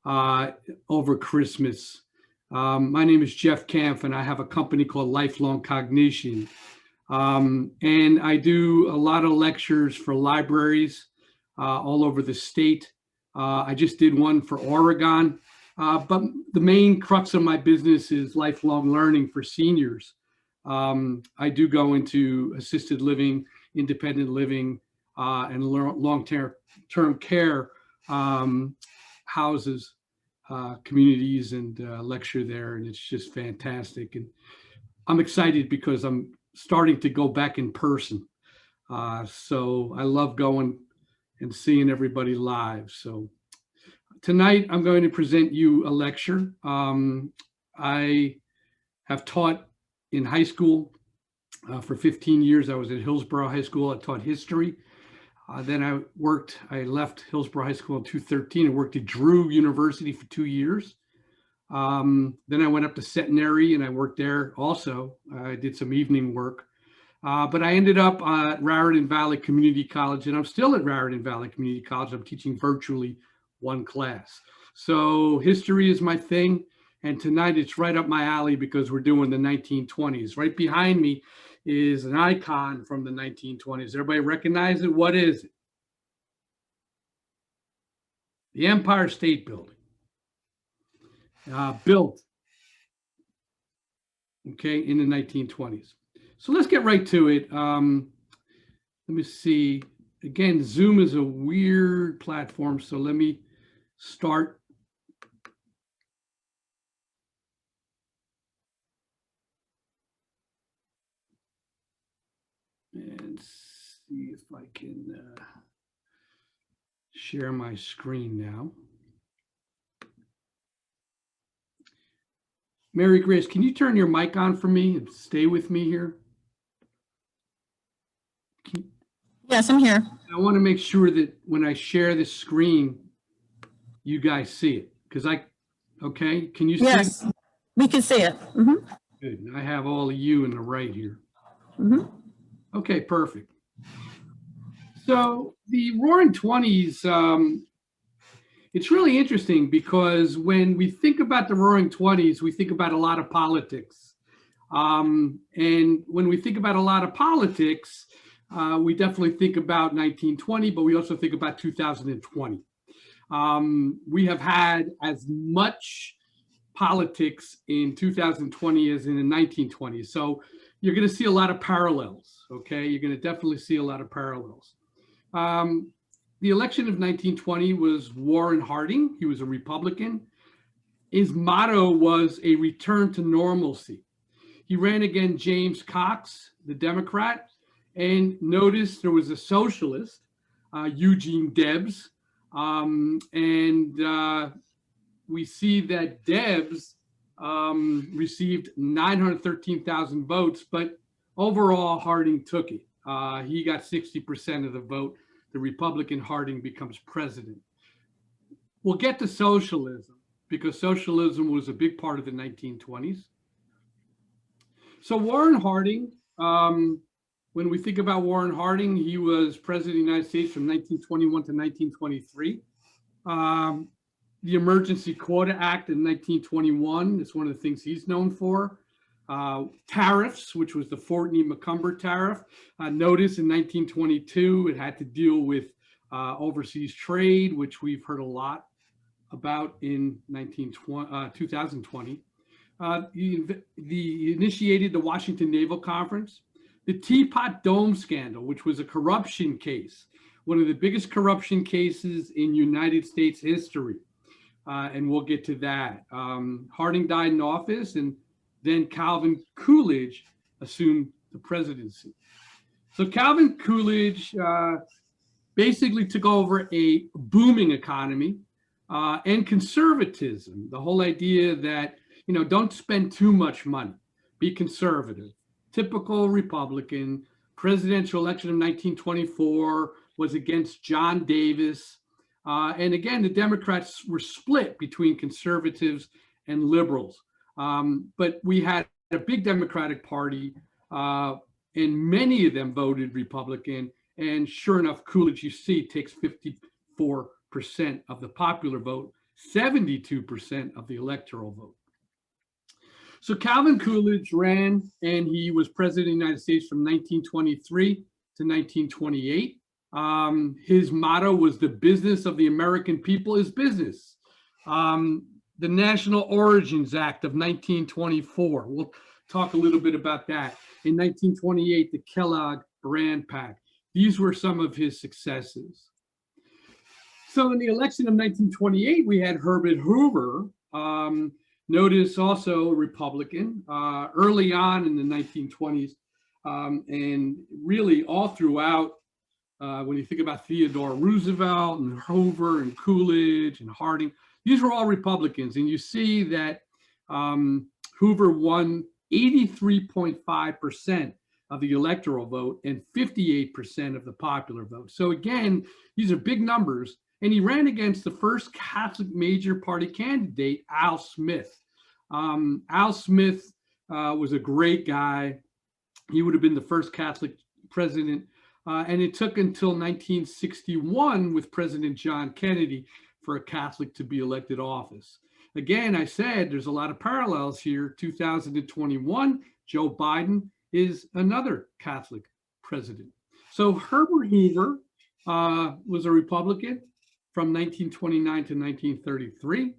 over Christmas. My name is Jeff Kampf, and I have a company called Lifelong Cognition. And I do a lot of lectures for libraries all over the state. I just did one for Oregon. But the main crux of my business is lifelong learning for seniors. I do go into assisted living, independent living, and long-term care houses, communities, and lecture there. And it's just fantastic. And I'm excited because I'm starting to go back in person. So I love going and seeing everybody live. So tonight I'm going to present you a lecture. I have taught in high school for 15 years. I was at Hillsborough High School. I taught history. Then I left Hillsborough High School in 2013 and worked at Drew University for 2 years. Then I went up to Centenary and I worked there also. I did some evening work. But I ended up at Raritan Valley Community College, and I'm still at Raritan Valley Community College. I'm teaching virtually one class. So history is my thing. And tonight it's right up my alley because we're doing the 1920s. Right behind me is an icon from the 1920s. Everybody recognize it? What is it? The Empire State Building. Built, okay, in the 1920s. So let's get right to it. Let me see. Again, Zoom is a weird platform, so let me start. And see if I can share my screen now. Mary Grace, can you turn your mic on for me and stay with me here? Yes, I'm here. I want to make sure that when I share this screen, you guys see it. Because okay, can you see it? Yes, we can see it. Mm-hmm. Good. I have all of you in the right here. Mm-hmm. Okay, perfect. So the Roaring Twenties, it's really interesting because when we think about the Roaring Twenties, we think about a lot of politics. And when we think about a lot of politics, we definitely think about 1920, but we also think about 2020. We have had as much politics in 2020 as in the 1920s. So you're going to see a lot of parallels, okay? You're going to definitely see a lot of parallels. The election of 1920 was Warren Harding. He was a Republican. His motto was a return to normalcy. He ran against James Cox, the Democrat, and notice there was a socialist, Eugene Debs, and we see that Debs received 913,000 votes, but overall Harding took it. He got 60% of the vote. The Republican Harding becomes president. We'll get to socialism because socialism was a big part of the 1920s. So Warren Harding, when we think about Warren Harding, he was president of the United States from 1921 to 1923. The Emergency Quota Act in 1921 is one of the things he's known for. Tariffs, which was the Fortney-McCumber tariff. Notice in 1922, it had to deal with overseas trade, which we've heard a lot about in 2020. He initiated the Washington Naval Conference. The Teapot Dome scandal, which was a corruption case, one of the biggest corruption cases in United States history. And we'll get to that. Harding died in office, and then Calvin Coolidge assumed the presidency. So Calvin Coolidge basically took over a booming economy and conservatism, the whole idea that, you know, don't spend too much money, be conservative. Typical Republican. Presidential election of 1924 was against John Davis. And again, the Democrats were split between conservatives and liberals. But we had a big Democratic Party, and many of them voted Republican. And sure enough, Coolidge, you see, takes 54% of the popular vote, 72% of the electoral vote. So Calvin Coolidge ran, and he was president of the United States from 1923 to 1928. His motto was, "The business of the American people is business." The National Origins Act of 1924. We'll talk a little bit about that. In 1928, the Kellogg Brand Pact. These were some of his successes. So in the election of 1928, we had Herbert Hoover. Notice also a Republican early on in the 1920s, and really all throughout. When you think about Theodore Roosevelt and Hoover and Coolidge and Harding, these were all Republicans. And you see that Hoover won 83.5% of the electoral vote and 58% of the popular vote. So again, these are big numbers. And he ran against the first Catholic major party candidate, Al Smith. Al Smith was a great guy. He would have been the first Catholic president. And it took until 1961 with President John Kennedy for a Catholic to be elected office. Again, I said there's a lot of parallels here. 2021, Joe Biden is another Catholic president. So Herbert Hoover was a Republican from 1929 to 1933.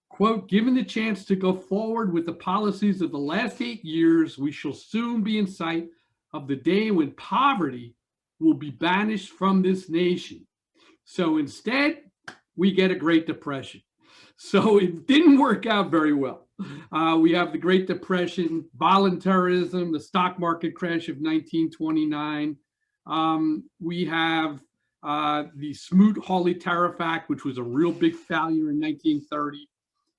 Quote, "Given the chance to go forward with the policies of the last 8 years, we shall soon be in sight of the day when poverty will be banished from this nation." So instead, we get a Great Depression. So it didn't work out very well. We have the Great Depression, voluntarism, the stock market crash of 1929. We have the Smoot-Hawley Tariff Act, which was a real big failure in 1930,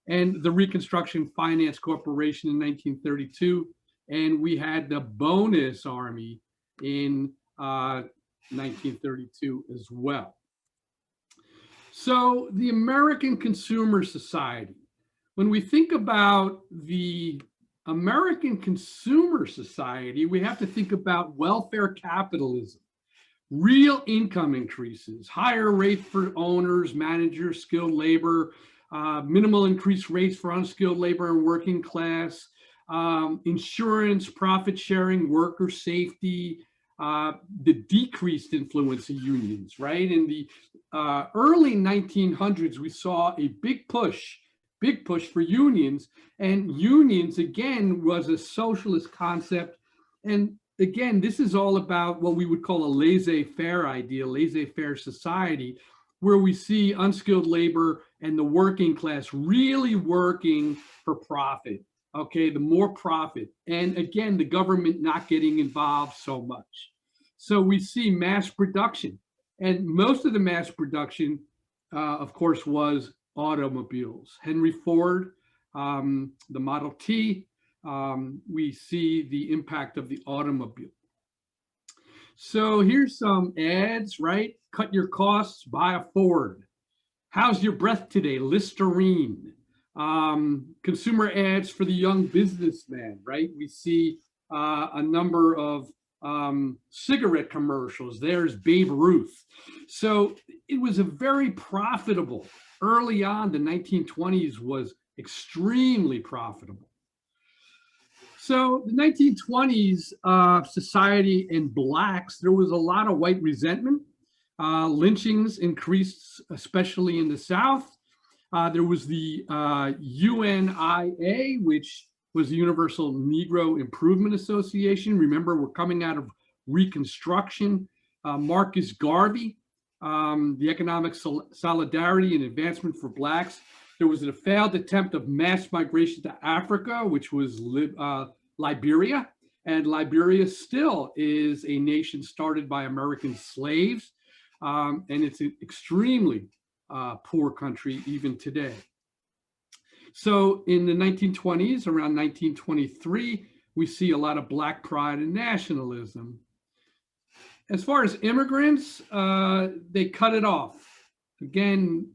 and the Reconstruction Finance Corporation in 1932. And we had the Bonus Army in 1932 as well. So the American Consumer Society, when we think about the American Consumer Society, we have to think about welfare capitalism, real income increases, higher rate for owners, managers, skilled labor, minimal increased rates for unskilled labor and working class, insurance, profit sharing, worker safety, the decreased influence of unions, right? In the early 1900s, we saw a big push for unions, and unions, again, was a socialist concept. And again, this is all about what we would call a laissez-faire idea, laissez-faire society, where we see unskilled labor and the working class really working for profit. Okay, the more profit. And again, the government not getting involved so much. So we see mass production. And most of the mass production, of course, was automobiles. Henry Ford, the Model T, we see the impact of the automobile. So here's some ads, right? Cut your costs, buy a Ford. How's your breath today? Listerine. Consumer ads for the young businessman, right? We see a number of cigarette commercials. There's Babe Ruth. So it was a very profitable, early on, the 1920s was extremely profitable. So the 1920s society and blacks, there was a lot of white resentment. Lynchings increased, especially in the South. There was the UNIA, which was the Universal Negro Improvement Association. Remember, we're coming out of Reconstruction. Marcus Garvey, the Economic Solidarity and Advancement for Blacks. There was a failed attempt of mass migration to Africa, which was Liberia. And Liberia still is a nation started by American slaves. And it's an extremely poor country even today. So in the 1920s, around 1923, we see a lot of Black pride and nationalism. As far as immigrants, they cut it off. Again,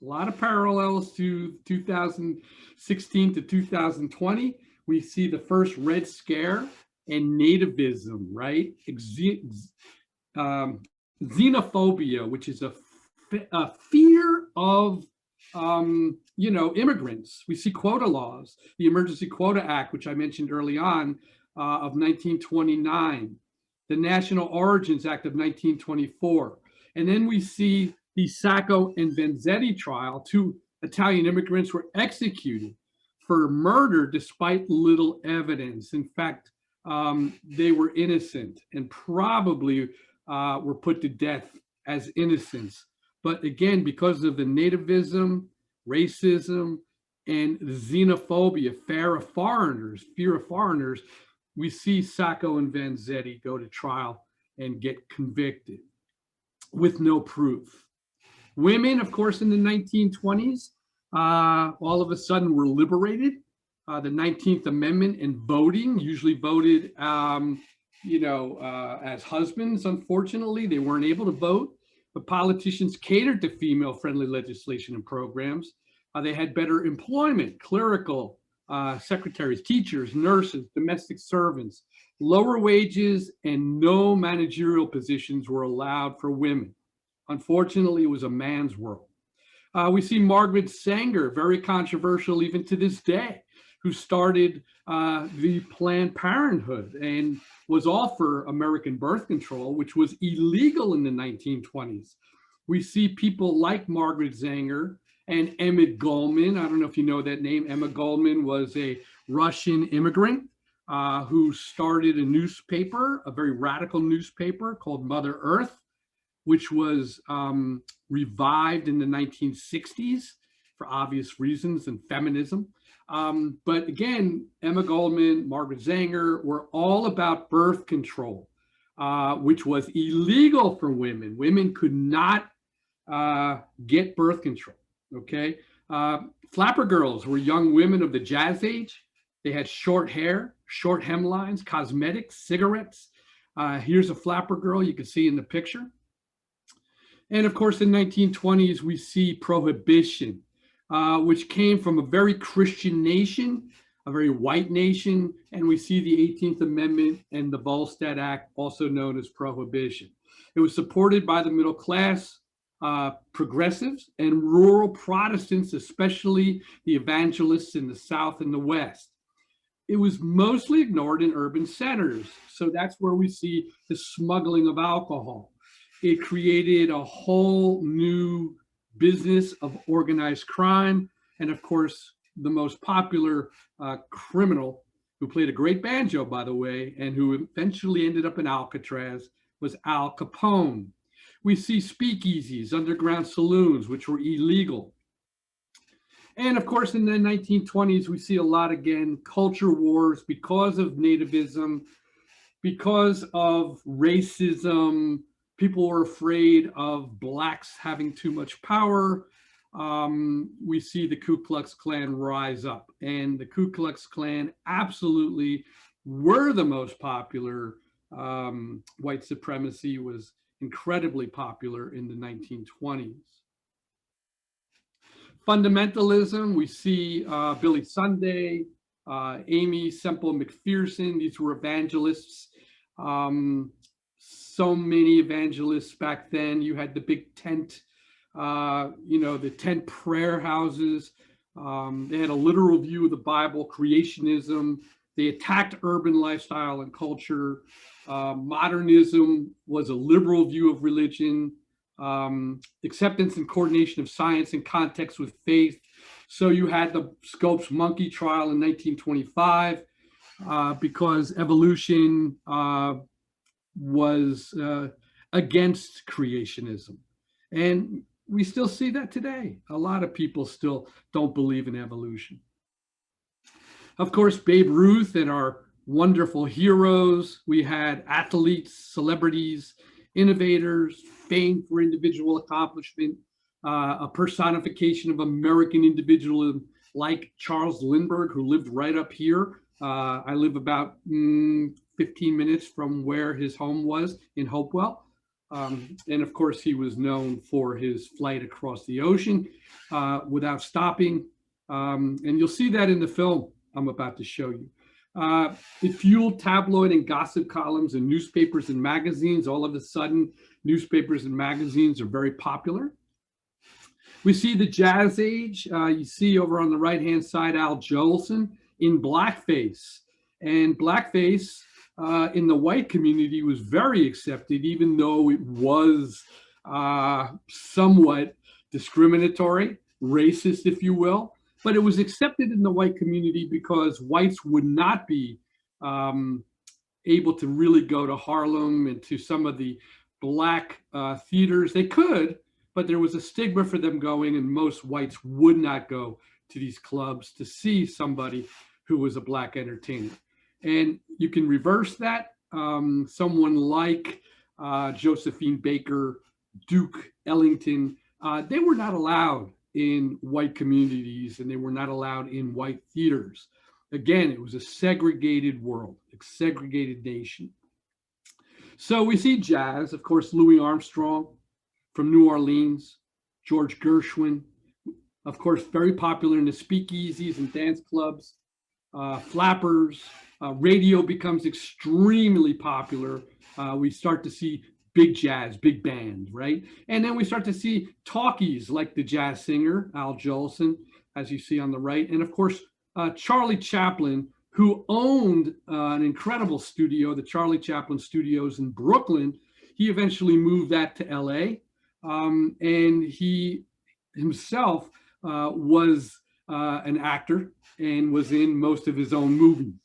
a lot of parallels to 2016 to 2020. We see the first Red Scare and nativism, right? Xenophobia, which is a fear of immigrants. We see quota laws, the Emergency Quota Act, which I mentioned early on, of 1929, the National Origins Act of 1924. And then we see the Sacco and Vanzetti trial. Two Italian immigrants were executed for murder despite little evidence. In fact, they were innocent and probably were put to death as innocents. But again, because of the nativism, racism, and xenophobia, fear of foreigners, we see Sacco and Vanzetti go to trial and get convicted with no proof. Women, of course, in the 1920s, all of a sudden were liberated. The 19th Amendment and voting, usually voted, as husbands. Unfortunately, they weren't able to vote, but politicians catered to female-friendly legislation and programs. They had better employment, clerical secretaries, teachers, nurses, domestic servants, lower wages, and no managerial positions were allowed for women. Unfortunately, it was a man's world. We see Margaret Sanger, very controversial even to this day, who started the Planned Parenthood and was all for American birth control, which was illegal in the 1920s. We see people like Margaret Sanger and Emma Goldman. I don't know if you know that name. Emma Goldman was a Russian immigrant who started a newspaper, a very radical newspaper called Mother Earth, which was revived in the 1960s for obvious reasons and feminism. But again, Emma Goldman, Margaret Sanger were all about birth control, which was illegal for women. Women could not get birth control, okay? Flapper girls were young women of the jazz age. They had short hair, short hemlines, cosmetics, cigarettes. Here's a flapper girl you can see in the picture. And of course, in the 1920s, we see prohibition, which came from a very Christian nation, a very white nation, and we see the 18th Amendment and the Volstead Act, also known as prohibition. It was supported by the middle class, progressives, and rural Protestants, especially the evangelists in the South and the West. It was mostly ignored in urban centers, so that's where we see the smuggling of alcohol. It created a whole new business of organized crime. And of course, the most popular criminal, who played a great banjo, by the way, and who eventually ended up in Alcatraz, was Al Capone. We see speakeasies, underground saloons, which were illegal. And of course, in the 1920s, we see a lot, again, culture wars because of nativism, because of racism. People were afraid of Blacks having too much power. We see the Ku Klux Klan rise up, and the Ku Klux Klan absolutely were the most popular. White supremacy was incredibly popular in the 1920s. Fundamentalism, we see Billy Sunday, Amy Semple McPherson. These were evangelists. So many evangelists back then. You had the big tent, the tent prayer houses. They had a literal view of the Bible, creationism. They attacked urban lifestyle and culture. Modernism was a liberal view of religion. Acceptance and coordination of science in context with faith. So you had the Scopes monkey trial in 1925 because evolution was against creationism. And we still see that today. A lot of people still don't believe in evolution. Of course, Babe Ruth and our wonderful heroes. We had athletes, celebrities, innovators, famed for individual accomplishment, a personification of American individualism like Charles Lindbergh, who lived right up here. I live about 15 minutes from where his home was in Hopewell. And of course, he was known for his flight across the ocean without stopping. And you'll see that in the film I'm about to show you. It fueled tabloid and gossip columns in newspapers and magazines. All of a sudden, newspapers and magazines are very popular. We see the Jazz Age. You see over on the right-hand side, Al Jolson in blackface. And blackface in the white community was very accepted, even though it was somewhat discriminatory, racist, if you will. But it was accepted in the white community because whites would not be able to really go to Harlem and to some of the black theaters. They could, but there was a stigma for them going, and most whites would not go to these clubs to see somebody who was a black entertainer. And you can reverse that. Someone like Josephine Baker, Duke Ellington, they were not allowed in white communities, and they were not allowed in white theaters. Again, it was a segregated world, a segregated nation. So we see jazz, of course, Louis Armstrong from New Orleans, George Gershwin, of course, very popular in the speakeasies and dance clubs, flappers. Radio becomes extremely popular. We start to see big jazz, big bands, right? And then we start to see talkies like the jazz singer, Al Jolson, as you see on the right. And of course, Charlie Chaplin, who owned an incredible studio, the Charlie Chaplin Studios in Brooklyn. He eventually moved that to LA. And he himself was an actor and was in most of his own movies.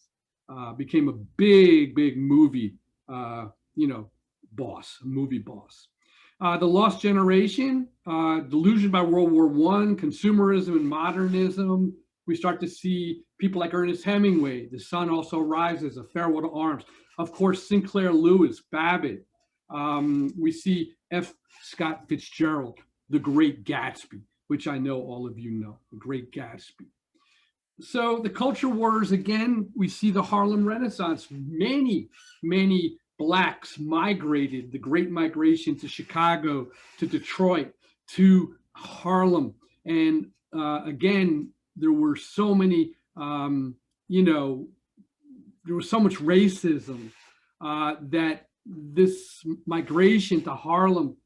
Became a big movie, boss, a movie boss. The Lost Generation, delusion by World War I, consumerism and modernism. We start to see people like Ernest Hemingway, The Sun Also Rises, A Farewell to Arms. Of course, Sinclair Lewis, Babbitt. We see F. Scott Fitzgerald, The Great Gatsby, which I know all of you know, The Great Gatsby. So the culture wars, again, we see the Harlem Renaissance. Many Blacks migrated, the Great Migration to Chicago, to Detroit, to Harlem. And again, there were so many, there was so much racism that this migration to Harlem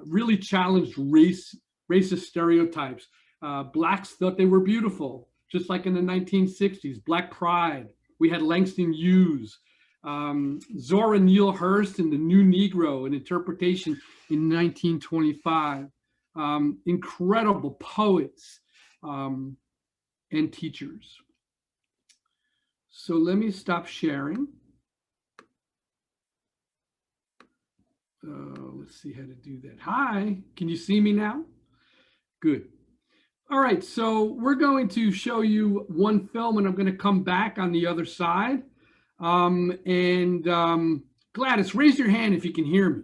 really challenged racist stereotypes. Blacks thought they were beautiful, just like in the 1960s, Black Pride. We had Langston Hughes, Zora Neale Hurston in The New Negro, an interpretation in 1925. Incredible poets and teachers. So let me stop sharing. Let's see how to do that. Hi, can you see me now? Good. All right, so we're going to show you one film, and I'm going to come back on the other side. Gladys, raise your hand if you can hear me.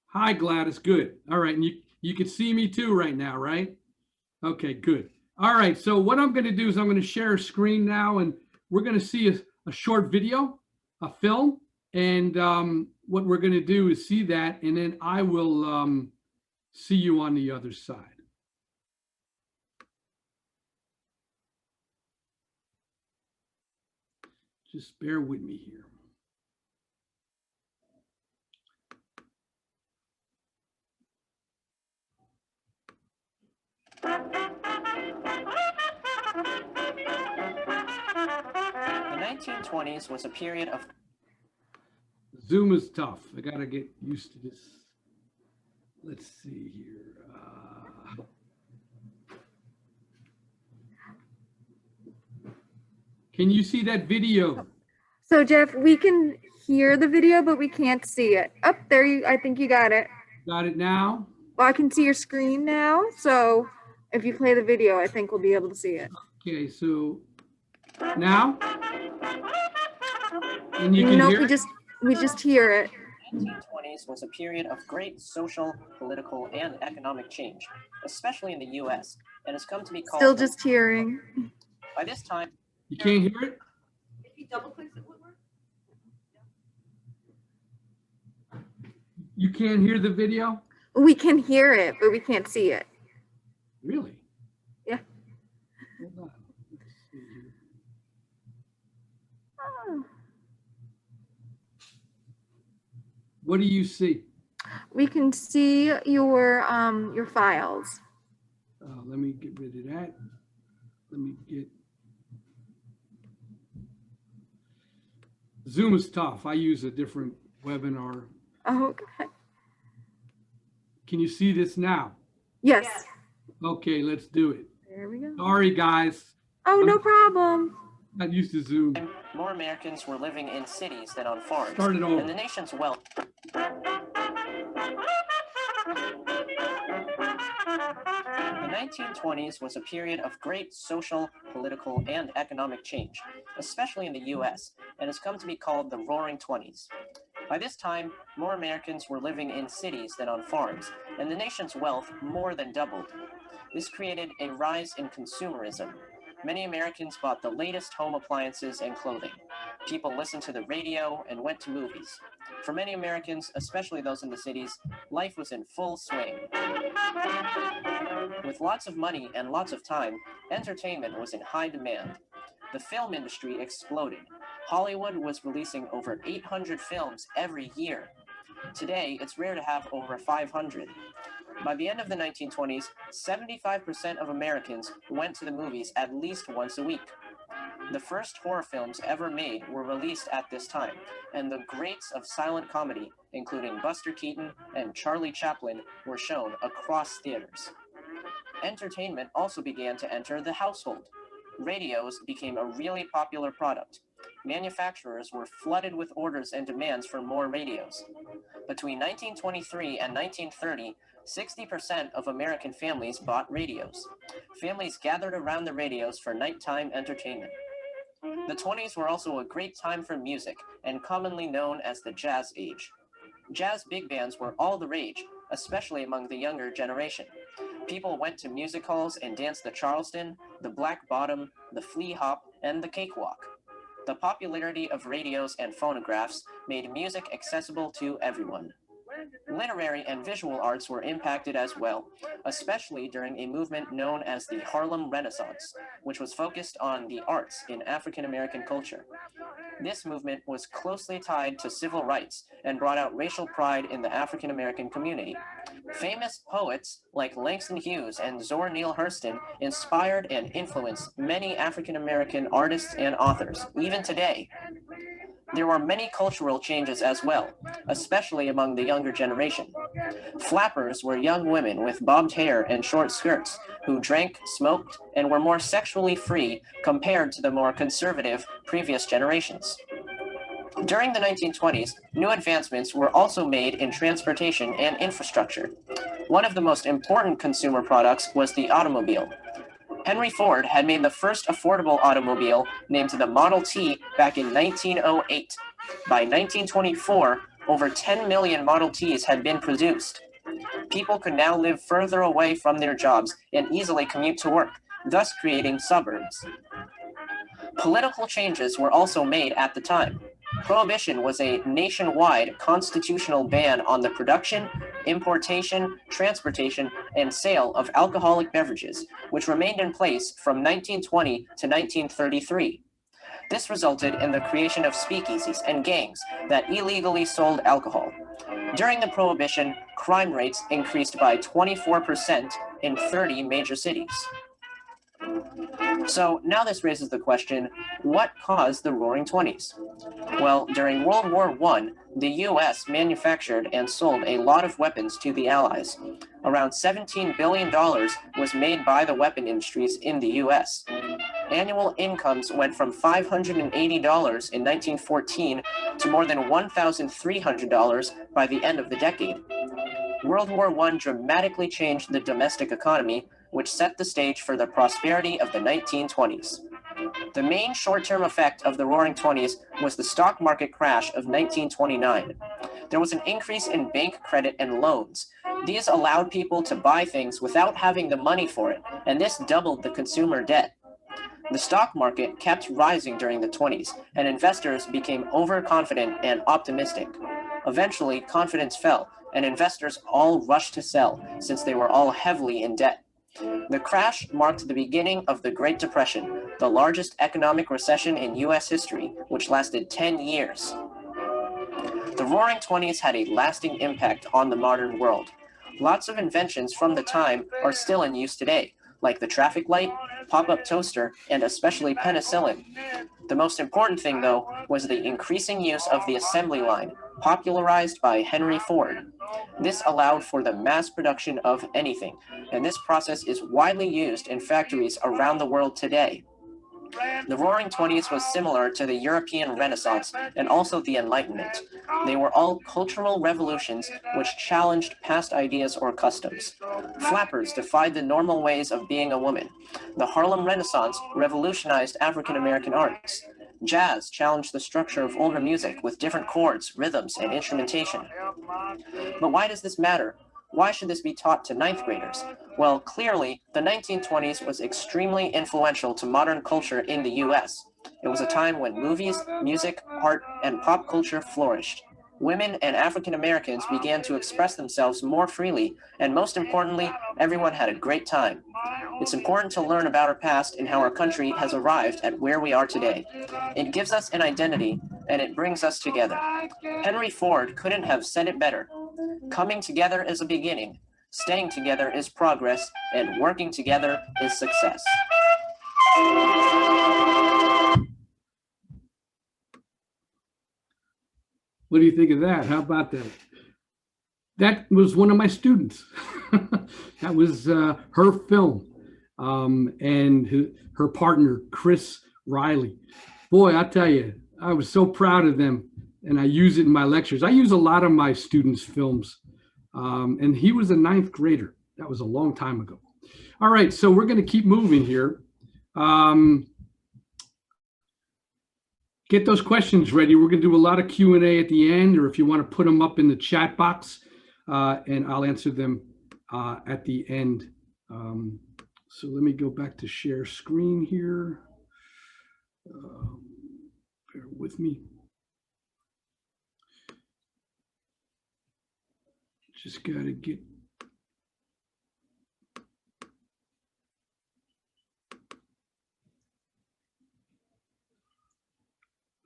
Hi, Gladys. Good. All right, and you can see me too right now, right? Okay, good. All right, so what I'm going to do is I'm going to share a screen now, and we're going to see a short video, a film, and what we're going to do is see that, and then I will see you on the other side. Just bear with me here. The 1920s was a period of... Zoom is tough. I got to get used to this. Let's see here. Can you see that video? So Jeff, we can hear the video, but we can't see it. Up there, I think you got it. Got it now? Well, I can see your screen now. So if you play the video, I think we'll be able to see it. Okay, so now? And you can hear it? we just hear it. The 1920s was a period of great social, political, and economic change, especially in the U.S. It has come to be called... Still just hearing. By this time... You can't hear it? If you double click it would work. You can't hear the video? We can hear it, but we can't see it. Really? Yeah. Hold on. Let's see here. Oh. What do you see? We can see your files. Let me get rid of that. Let me get. Zoom is tough. I use a different webinar. Oh, okay. Can you see this now? Yes. Okay, let's do it. There we go. Sorry, guys. Oh, no problem. Not used to Zoom. More Americans were living in cities than on farms, Start it over. and the nation's wealth. The 1920s was a period of great social, political, and economic change, especially in the US, and has come to be called the Roaring Twenties. By this time, more Americans were living in cities than on farms, and the nation's wealth more than doubled. This created a rise in consumerism. Many Americans bought the latest home appliances and clothing. People listened to the radio and went to movies. For many Americans, especially those in the cities, life was in full swing. With lots of money and lots of time, entertainment was in high demand. The film industry exploded. Hollywood was releasing over 800 films every year. Today, it's rare to have over 500. By the end of the 1920s, 75% of Americans went to the movies at least once a week. The first horror films ever made were released at this time, and the greats of silent comedy, including Buster Keaton and Charlie Chaplin, were shown across theaters. Entertainment also began to enter the household. Radios became a really popular product. Manufacturers were flooded with orders and demands for more radios. Between 1923 and 1930, 60% of American families bought radios. Families gathered around the radios for nighttime entertainment. The 20s were also a great time for music, and commonly known as the Jazz Age. Jazz big bands were all the rage, especially among the younger generation. People went to music halls and danced the Charleston, the Black Bottom, the Flea Hop, and the Cakewalk. The popularity of radios and phonographs made music accessible to everyone. Literary and visual arts were impacted as well, especially during a movement known as the Harlem Renaissance, which was focused on the arts in African American culture. This movement was closely tied to civil rights and brought out racial pride in the African American community. Famous poets like Langston Hughes and Zora Neale Hurston inspired and influenced many African American artists and authors, even today. There were many cultural changes as well, especially among the younger generation. Flappers were young women with bobbed hair and short skirts who drank, smoked, and were more sexually free compared to the more conservative previous generations. During the 1920s, new advancements were also made in transportation and infrastructure. One of the most important consumer products was the automobile. Henry Ford had made the first affordable automobile, named the Model T, back in 1908. By 1924, over 10 million Model Ts had been produced. People could now live further away from their jobs and easily commute to work, thus creating suburbs. Political changes were also made at the time. Prohibition was a nationwide constitutional ban on the production, importation, transportation, and sale of alcoholic beverages, which remained in place from 1920 to 1933. This resulted in the creation of speakeasies and gangs that illegally sold alcohol. During the Prohibition, crime rates increased by 24% in 30 major cities. So now this raises the question, what caused the Roaring Twenties? Well, during World War I, the US manufactured and sold a lot of weapons to the Allies. Around $17 billion was made by the weapon industries in the US. Annual incomes went from $580 in 1914 to more than $1,300 by the end of the decade. World War I dramatically changed the domestic economy, which set the stage for the prosperity of the 1920s. The main short-term effect of the Roaring Twenties was the stock market crash of 1929. There was an increase in bank credit and loans. These allowed people to buy things without having the money for it, and this doubled the consumer debt. The stock market kept rising during the 20s, and investors became overconfident and optimistic. Eventually, confidence fell, and investors all rushed to sell, since they were all heavily in debt. The crash marked the beginning of the Great Depression, the largest economic recession in U.S. history, which lasted 10 years. The Roaring Twenties had a lasting impact on the modern world. Lots of inventions from the time are still in use today, like the traffic light, pop-up toaster, and especially penicillin. The most important thing, though, was the increasing use of the assembly line, popularized by Henry Ford. This allowed for the mass production of anything, and this process is widely used in factories around the world today. The Roaring Twenties was similar to the European Renaissance and also the Enlightenment. They were all cultural revolutions which challenged past ideas or customs. Flappers defied the normal ways of being a woman. The Harlem Renaissance revolutionized African American arts. Jazz challenged the structure of older music with different chords, rhythms, and instrumentation. But why does this matter? Why should this be taught to ninth graders? Well, clearly, the 1920s was extremely influential to modern culture in the US. It was a time when movies, music, art, and pop culture flourished. Women and African Americans began to express themselves more freely, and most importantly, everyone had a great time. It's important to learn about our past and how our country has arrived at where we are today. It gives us an identity, and it brings us together. Henry Ford couldn't have said it better. Coming together is a beginning, staying together is progress, and working together is success. What do you think of that? How about that? That was one of my students. That was her film, and her partner, Chris Riley. Boy, I tell you, I was so proud of them, and I use it in my lectures. I use a lot of my students' films, and he was a ninth grader. That was a long time ago. All right, so we're going to keep moving here. Get those questions ready. We're going to do a lot of Q&A at the end, or if you want to put them up in the chat box, and I'll answer them at the end. So let me go back to share screen here. Bear with me. Just got to get.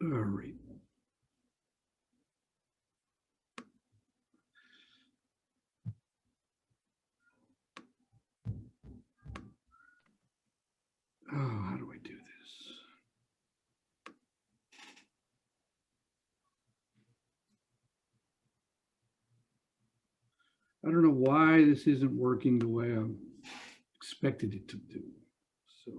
All right. Oh, how do I do this? I don't know why this isn't working the way I expected it to do. So,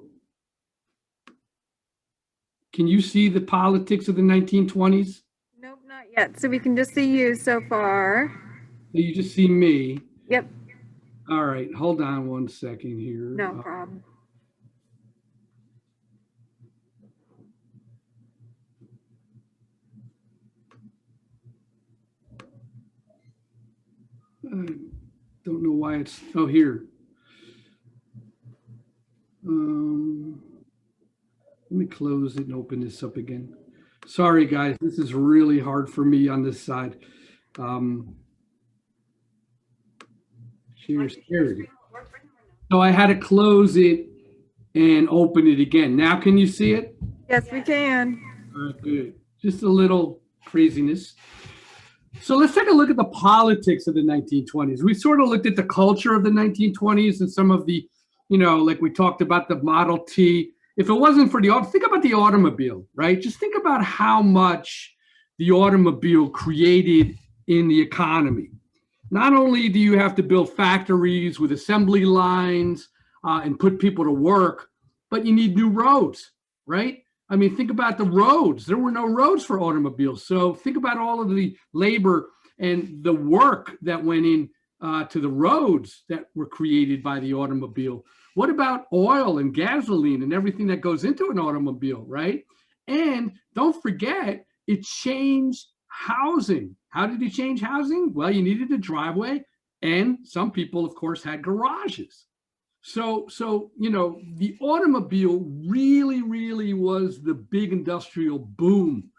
can you see the politics of the 1920s? Nope, not yet. So we can just see you so far. You just see me. Yep, All right, hold on one second here. no problem. I don't know why it's, oh, here. Let me close it and open this up again. Sorry, guys, this is really hard for me on this side. Share security. So I had to close it and open it again. Now, can you see it? Yes, we can. All right, good. Just a little craziness. So let's take a look at the politics of the 1920s. We sort of looked at the culture of the 1920s and some of the, you know, like we talked about the Model T. If it wasn't for the, think about the automobile, right? Just think about how much the automobile created in the economy. Not only do you have to build factories with assembly lines and put people to work, but you need new roads, right? I mean, think about the roads. There were no roads for automobiles. So think about all of the labor and the work that went in to the roads that were created by the automobile. What about oil and gasoline and everything that goes into an automobile, right? And don't forget, it changed housing. How did it change housing? Well, you needed a driveway, and some people, of course, had garages. So you know, the automobile really was the big industrial boom,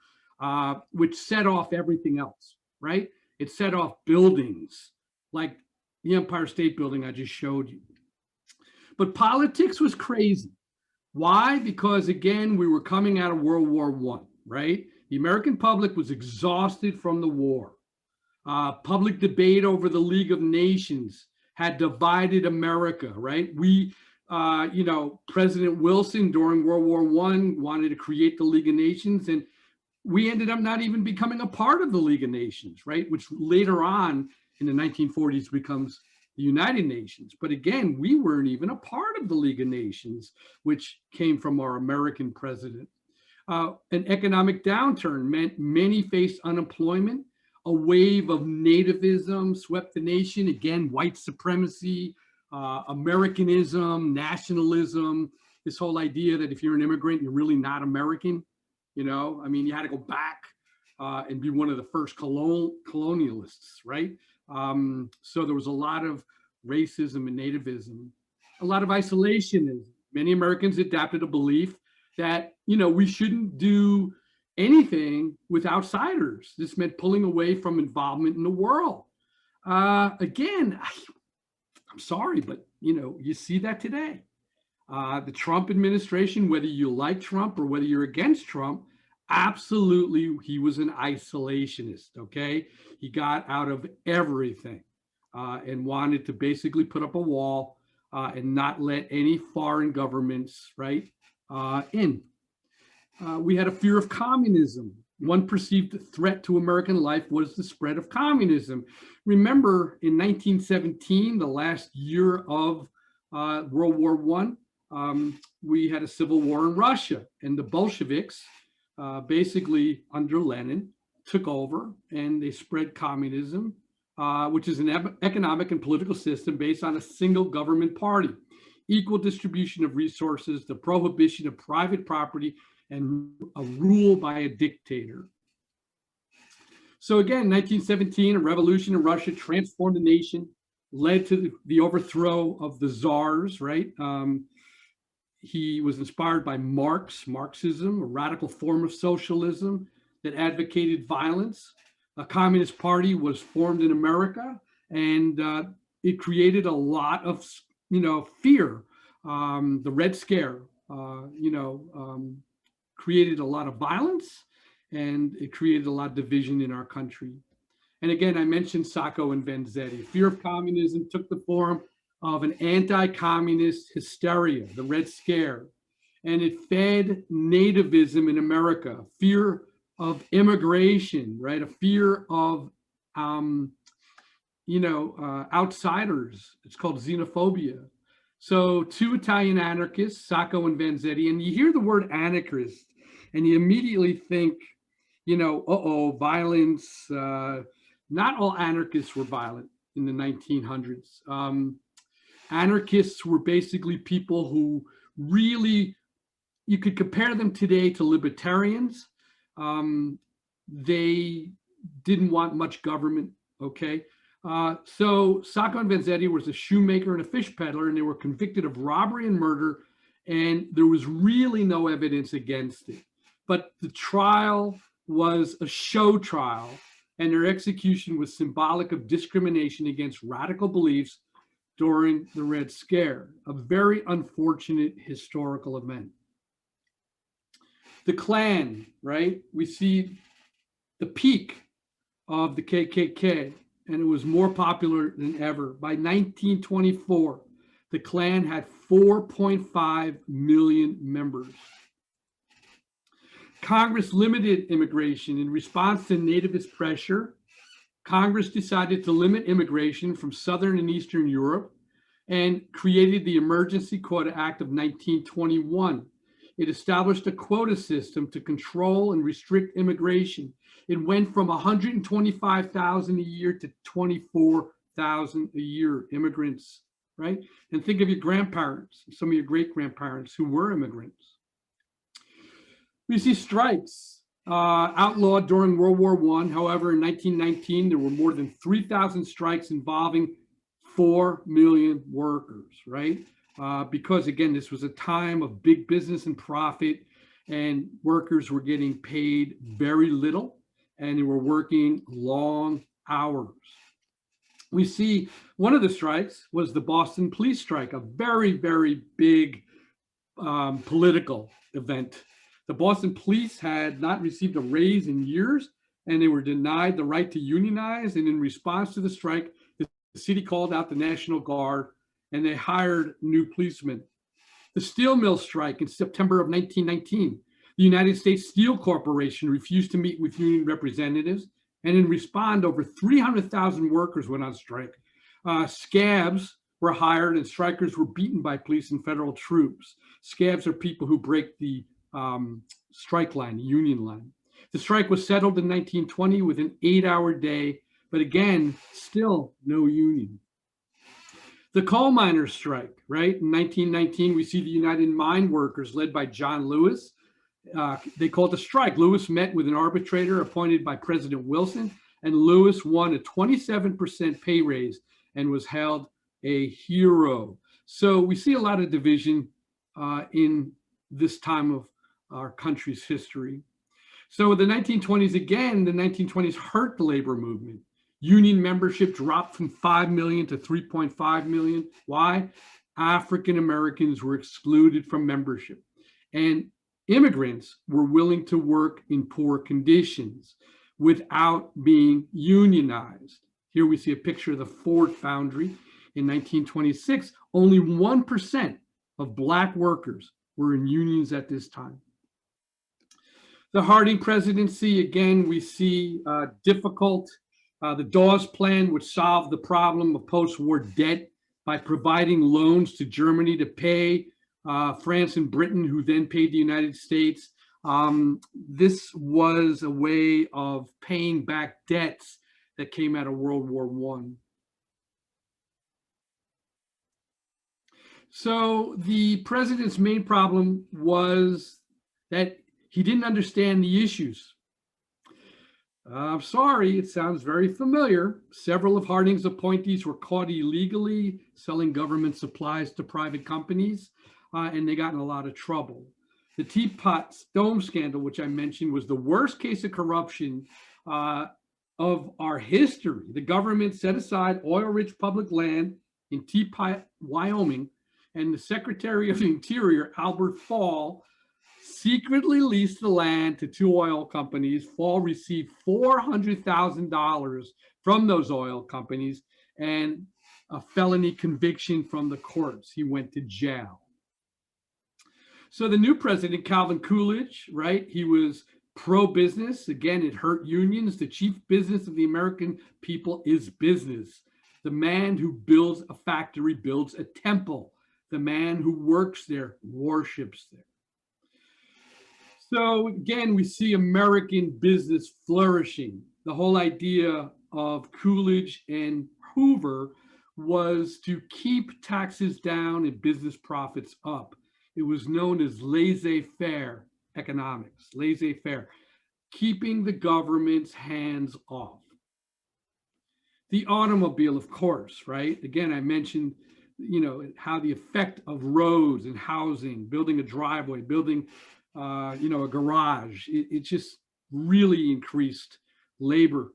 which set off everything else, right? It set off buildings like the Empire State Building I just showed you. But politics was crazy. Why? Because again, we were coming out of World War I, right? The American public was exhausted from the war. Public debate over the League of Nations had divided America, right? President Wilson during World War I wanted to create the League of Nations, and we ended up not even becoming a part of the League of Nations, right? Which later on in the 1940s becomes the United Nations. But again, we weren't even a part of the League of Nations, which came from our American president. An economic downturn meant many faced unemployment. A wave of nativism swept the nation. Again, white supremacy, Americanism, nationalism, this whole idea that if you're an immigrant, you're really not American. You had to go back and be one of the first colonialists, right? So there was a lot of racism and nativism, a lot of isolationism. Many Americans adapted a belief that, we shouldn't do anything with outsiders. This meant pulling away from involvement in the world. Again, I'm sorry, but, you see that today. The Trump administration, whether you like Trump or whether you're against Trump, absolutely, he was an isolationist, okay? He got out of everything and wanted to basically put up a wall and not let any foreign governments, right, in. We had a fear of communism. One perceived threat to American life was the spread of communism. Remember, in 1917, the last year of World War I, we had a civil war in Russia, and the Bolsheviks, basically under Lenin, took over and they spread communism, which is an economic and political system based on a single government party, equal distribution of resources, the prohibition of private property, and a rule by a dictator. So again, 1917, a revolution in Russia transformed the nation, led to the overthrow of the czars, right? He was inspired by Marxism, a radical form of socialism that advocated violence. A communist party was formed in America, and it created a lot of, fear. The Red Scare, created a lot of violence, and it created a lot of division in our country. And again, I mentioned Sacco and Vanzetti. Fear of communism took the form of an anti-communist hysteria, the Red Scare, and it fed nativism in America, fear of immigration, right? A fear of, outsiders. It's called xenophobia. So two Italian anarchists, Sacco and Vanzetti, and you hear the word anarchist, and you immediately think, violence. Not all anarchists were violent in the 1900s. Anarchists were basically people who really, you could compare them today to libertarians. They didn't want much government, okay? So Sacco and Vanzetti was a shoemaker and a fish peddler, and they were convicted of robbery and murder, and there was really no evidence against it. But the trial was a show trial, and their execution was symbolic of discrimination against radical beliefs during the Red Scare, a very unfortunate historical event. The Klan, right? We see the peak of the KKK, and it was more popular than ever. By 1924, the Klan had 4.5 million members. Congress limited immigration in response to nativist pressure. Congress decided to limit immigration from Southern and Eastern Europe and created the Emergency Quota Act of 1921. It established a quota system to control and restrict immigration. It went from 125,000 a year to 24,000 a year immigrants, right? And think of your grandparents, some of your great-grandparents who were immigrants. We see strikes outlawed during World War I. However, in 1919, there were more than 3,000 strikes involving 4 million workers, right? Because again, this was a time of big business and profit, and workers were getting paid very little, and they were working long hours. We see one of the strikes was the Boston police strike, a very, very big political event. The Boston police had not received a raise in years, and they were denied the right to unionize. And in response to the strike, the city called out the National Guard and they hired new policemen. The steel mill strike in September of 1919, the United States Steel Corporation refused to meet with union representatives, and in response, over 300,000 workers went on strike. Scabs were hired and strikers were beaten by police and federal troops. Scabs are people who break the strike line, the union line. The strike was settled in 1920 with an 8-hour day, but again, still no union. The coal miners' strike, right? In 1919, we see the United Mine Workers led by John Lewis. They called a strike. Lewis met with an arbitrator appointed by President Wilson, and Lewis won a 27% pay raise and was held a hero. So we see a lot of division in this time of our country's history. So the 1920s, again, the 1920s hurt the labor movement. Union membership dropped from 5 million to 3.5 million. Why? African Americans were excluded from membership, and immigrants were willing to work in poor conditions without being unionized. Here we see a picture of the Ford foundry. In 1926, only 1% of Black workers were in unions at this time. The Harding Presidency, again, we see difficult. The Dawes Plan would solve the problem of post-war debt by providing loans to Germany to pay France and Britain, who then paid the United States. This was a way of paying back debts that came out of World War I. So the president's main problem was that he didn't understand the issues. I'm sorry, it sounds very familiar. Several of Harding's appointees were caught illegally selling government supplies to private companies, and they got in a lot of trouble. The Teapot Stone scandal, which I mentioned, was the worst case of corruption of our history. The government set aside oil-rich public land in Teapot, Wyoming, and the Secretary of the Interior, Albert Fall, secretly leased the land to 2 oil companies. Fall received $400,000 from those oil companies and a felony conviction from the courts. He went to jail. So the new president, Calvin Coolidge, right? He was pro-business. Again, it hurt unions. The chief business of the American people is business. The man who builds a factory builds a temple. The man who works there worships there. So again, we see American business flourishing. The whole idea of Coolidge and Hoover was to keep taxes down and business profits up. It was known as laissez-faire economics, laissez-faire, keeping the government's hands off. The automobile, of course, right? Again, I mentioned, how the effect of roads and housing, building a driveway, building a garage, it just really increased labor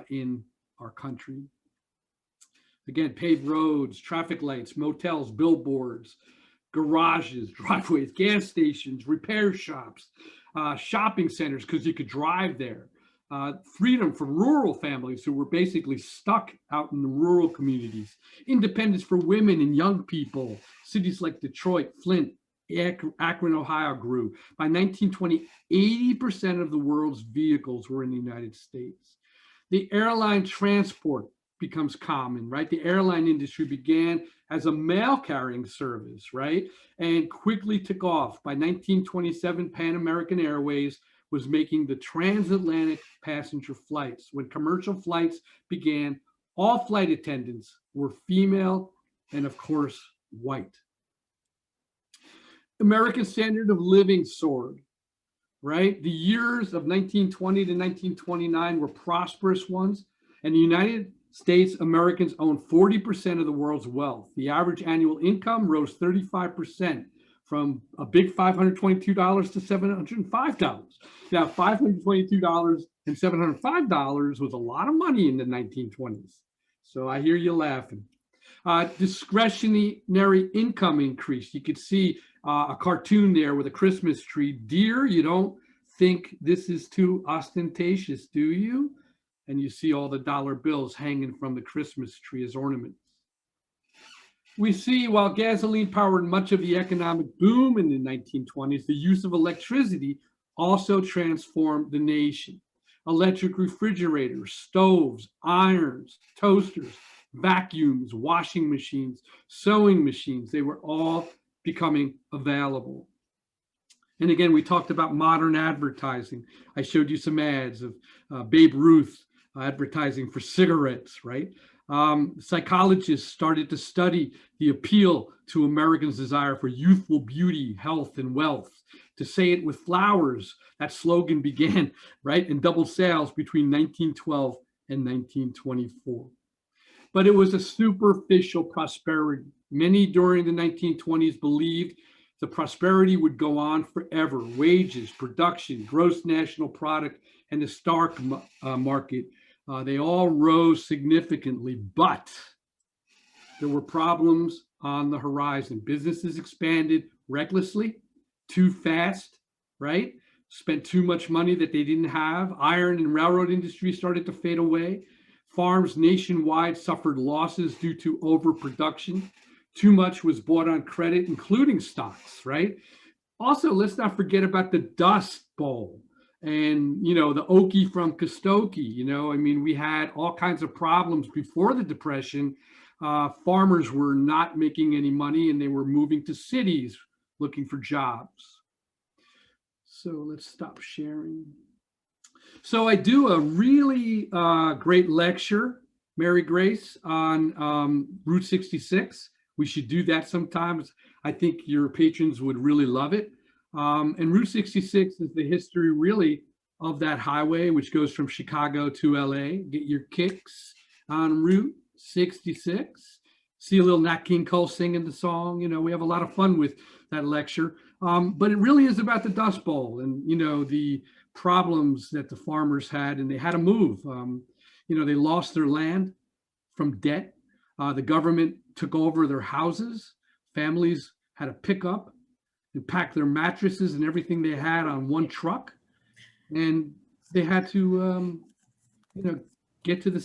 in our country. Again, paved roads, traffic lights, motels, billboards, garages, driveways, gas stations, repair shops, shopping centers, because you could drive there. Freedom for rural families who were basically stuck out in the rural communities. Independence for women and young people. Cities like Detroit, Flint, Akron, Ohio grew. By 1920, 80% of the world's vehicles were in the United States. The airline transport becomes common, right? The airline industry began as a mail carrying service, right? And quickly took off. By 1927, Pan American Airways was making the transatlantic passenger flights. When commercial flights began, all flight attendants were female and, of course, white. American standard of living soared, right? The years of 1920 to 1929 were prosperous ones, and the United States Americans owned 40% of the world's wealth. The average annual income rose 35%, from a big $522 to $705. Now, $522 and $705 was a lot of money in the 1920s. So I hear you laughing. Discretionary income increased. You could see a cartoon there with a Christmas tree. Dear, you don't think this is too ostentatious, do you? And you see all the dollar bills hanging from the Christmas tree as ornaments. We see while gasoline powered much of the economic boom in the 1920s, the use of electricity also transformed the nation. Electric refrigerators, stoves, irons, toasters, vacuums, washing machines, sewing machines, they were all becoming available. And again, we talked about modern advertising. I showed you some ads of Babe Ruth advertising for cigarettes, right? Psychologists started to study the appeal to Americans' desire for youthful beauty, health, and wealth. To say it with flowers, that slogan began, right, in double sales between 1912 and 1924. But it was a superficial prosperity. Many during the 1920s believed the prosperity would go on forever. Wages, production, gross national product, and the stock market, they all rose significantly, but there were problems on the horizon. Businesses expanded recklessly, too fast, right? Spent too much money that they didn't have. Iron and railroad industry started to fade away. Farms nationwide suffered losses due to overproduction. Too much was bought on credit, including stocks, right? Also, let's not forget about the Dust Bowl and, you know, the Okie from Kostoki. You know, I mean, we had all kinds of problems before the Depression. Farmers were not making any money and they were moving to cities looking for jobs. So let's stop sharing. So I do a really great lecture, Mary Grace, on Route 66. We should do that sometimes. I think your patrons would really love it. And Route 66 is the history really of that highway, which goes from Chicago to LA. Get your kicks on Route 66. See a little Nat King Cole singing the song. You know, we have a lot of fun with that lecture. But it really is about the Dust Bowl and, you know, the problems that the farmers had, and they had to move. You know, they lost their land from debt. The government took over their houses. Families had to pick up and pack their mattresses and everything they had on one truck. And they had to, you know, get to the